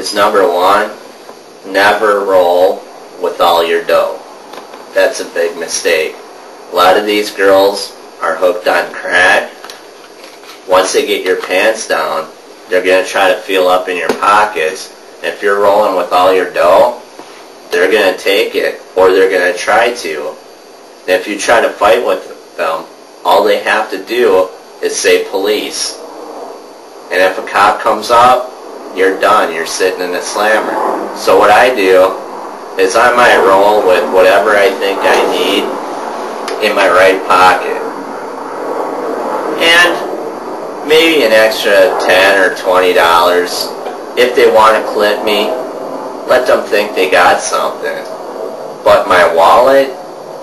is number one, never roll with all your dough. That's a big mistake. A lot of these girls are hooked on crack. Once they get your pants down, they're going to try to feel up in your pockets. If you're rolling with all your dough, they're going to take it, or they're going to try to. And if you try to fight with them, all they have to do is say police. And if a cop comes up, you're done. You're sitting in a slammer. So what I do is I might roll with whatever I think I need in my right pocket. And maybe an extra $10 or $20. If they want to clip me, let them think they got something. But my wallet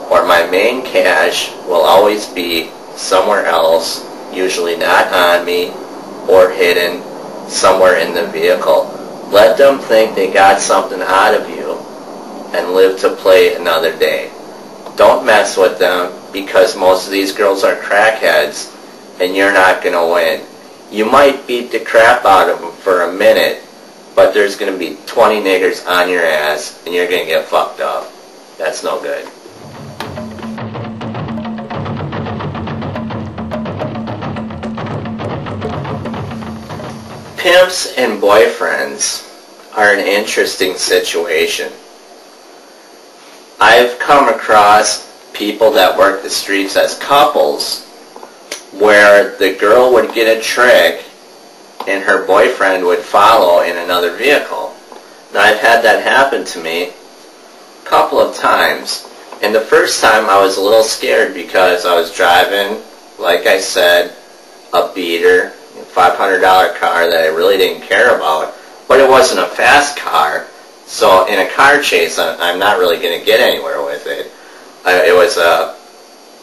or my main cash will always be somewhere else, usually not on me or hidden somewhere in the vehicle. Let them think they got something out of you and live to play another day. Don't mess with them, because most of these girls are crackheads and you're not going to win. You might beat the crap out of them for a minute, but there's going to be 20 niggers on your ass and you're going to get fucked up. That's no good. Pimps and boyfriends are an interesting situation. I've come across people that work the streets as couples where the girl would get a trick and her boyfriend would follow in another vehicle. Now, I've had that happen to me a couple of times. And the first time I was a little scared because I was driving, like I said, a beater, $500 car that I really didn't care about, but it wasn't a fast car, so in a car chase I'm not really going to get anywhere with it. It was a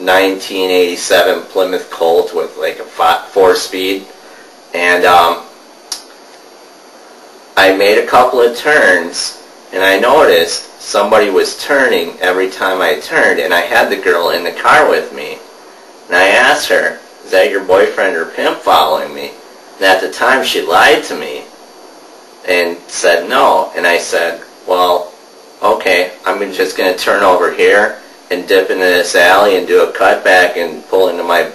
1987 Plymouth Colt with like a 4-speed, and I made a couple of turns and I noticed somebody was turning every time I turned, and I had the girl in the car with me, and I asked her, "Is that your boyfriend or pimp following me?" And at the time she lied to me and said no. And I said, well, okay, I'm just going to turn over here and dip into this alley and do a cutback and pull into my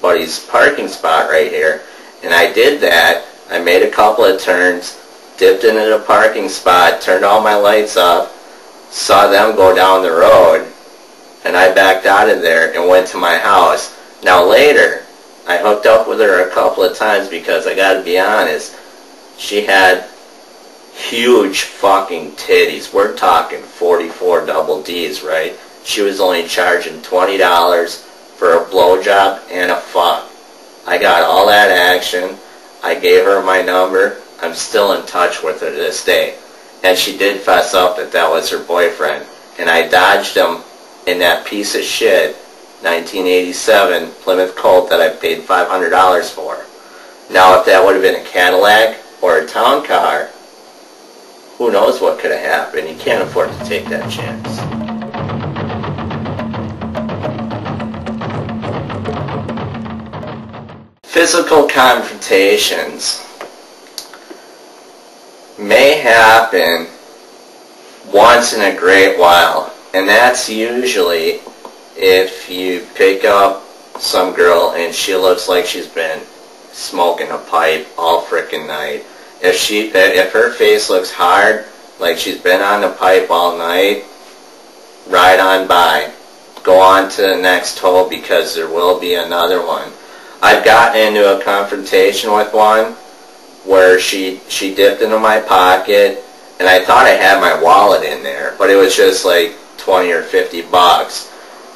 buddy's parking spot right here. And I did that. I made a couple of turns, dipped into the parking spot, turned all my lights off, saw them go down the road, and I backed out of there and went to my house. Now later, I hooked up with her a couple of times because I gotta be honest, she had huge fucking titties. We're talking 44 double Ds, right? She was only charging $20 for a blowjob and a fuck. I got all that action. I gave her my number. I'm still in touch with her to this day. And she did fess up that that was her boyfriend. And I dodged him in that piece of shit 1987 Plymouth Colt that I paid $500 for. Now, if that would have been a Cadillac or a town car, who knows what could have happened. You can't afford to take that chance. Physical confrontations may happen once in a great while, and that's usually if you pick up some girl and she looks like she's been smoking a pipe all frickin' night. If her face looks hard, like she's been on the pipe all night, ride on by. Go on to the next hole, because there will be another one. I've gotten into a confrontation with one where she dipped into my pocket, and I thought I had my wallet in there, but it was just like 20 or 50 bucks.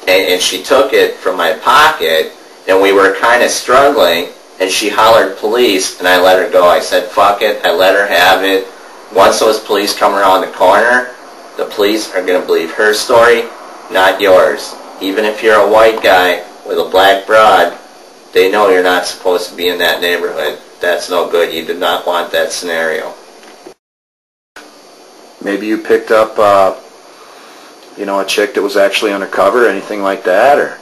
And she took it from my pocket, and we were kind of struggling, and she hollered police, and I let her go. I said, fuck it. I let her have it. Once those police come around the corner, the police are going to believe her story, not yours. Even if you're a white guy with a black broad, they know you're not supposed to be in that neighborhood. That's no good. You do not want that scenario. Maybe you picked up, a chick that was actually undercover, anything like that, or?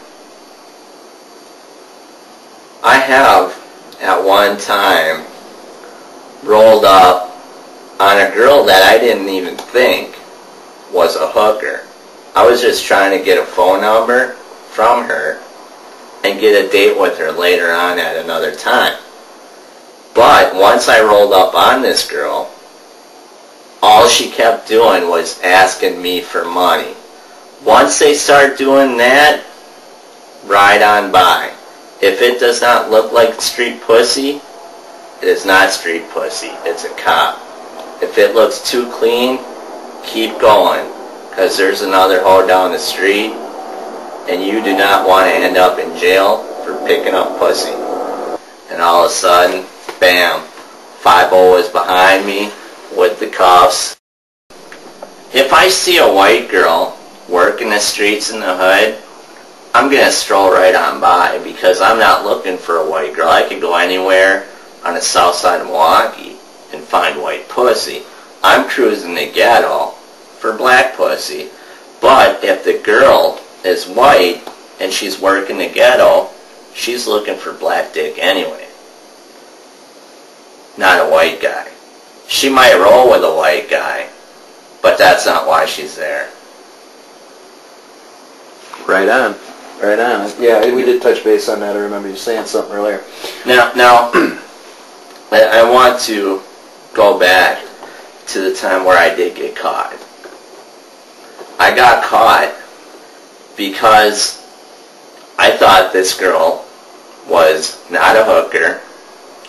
I have, at one time, rolled up on a girl that I didn't even think was a hooker. I was just trying to get a phone number from her and get a date with her later on at another time. But once I rolled up on this girl, all she kept doing was asking me for money. Once they start doing that, ride on by. If it does not look like street pussy, it is not street pussy. It's a cop. If it looks too clean, keep going, because there's another hoe down the street, and you do not want to end up in jail for picking up pussy. And all of a sudden, bam, 5-0 was behind me with the cuffs. If I see a white girl working the streets in the hood, I'm going to stroll right on by, because I'm not looking for a white girl. I could go anywhere on the south side of Milwaukee and find white pussy. I'm cruising the ghetto for black pussy. But if the girl is white and she's working the ghetto, she's looking for black dick anyway. Not a white guy. She might roll with a white guy, but that's not why she's there. Right on. Right on. Yeah, we did touch base on that. I remember you saying something earlier. Now, I want to go back to the time where I did get caught. I got caught because I thought this girl was not a hooker,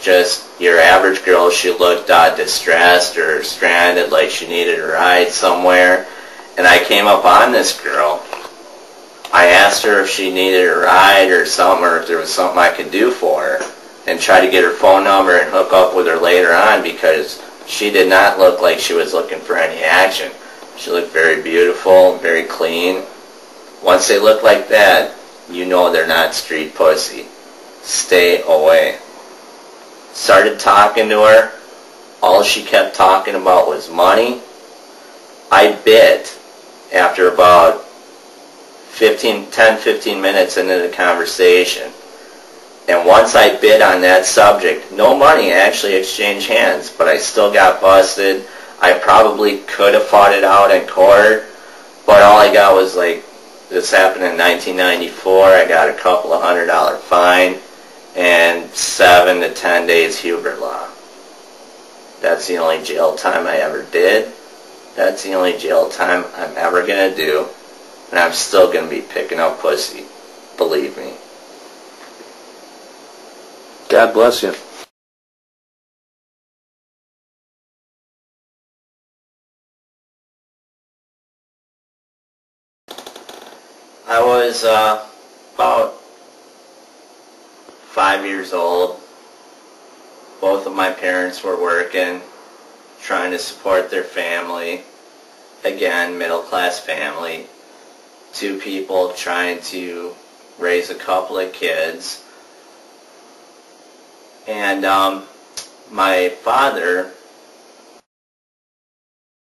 just your average girl. She looked distressed or stranded, like she needed a ride somewhere. And I came up on this girl. I asked her if she needed a ride or something, or if there was something I could do for her, and try to get her phone number and hook up with her later on, because she did not look like she was looking for any action. She looked very beautiful, very clean. Once they look like that, you know they're not street pussy. Stay away. Started talking to her. All she kept talking about was money. I bit after about 10-15 minutes into the conversation. And once I bid on that subject, no money actually exchanged hands, but I still got busted. I probably could have fought it out in court, but all I got was, like, this happened in 1994, I got a couple of $100 fine and 7 to 10 days Huber law. That's the only jail time I ever did. That's the only jail time I'm ever going to do, and I'm still going to be picking up pussy. Believe me. God bless you. I was about 5 years old. Both of my parents were working, trying to support their family. Again, middle-class family. 2 people trying to raise a couple of kids. And my father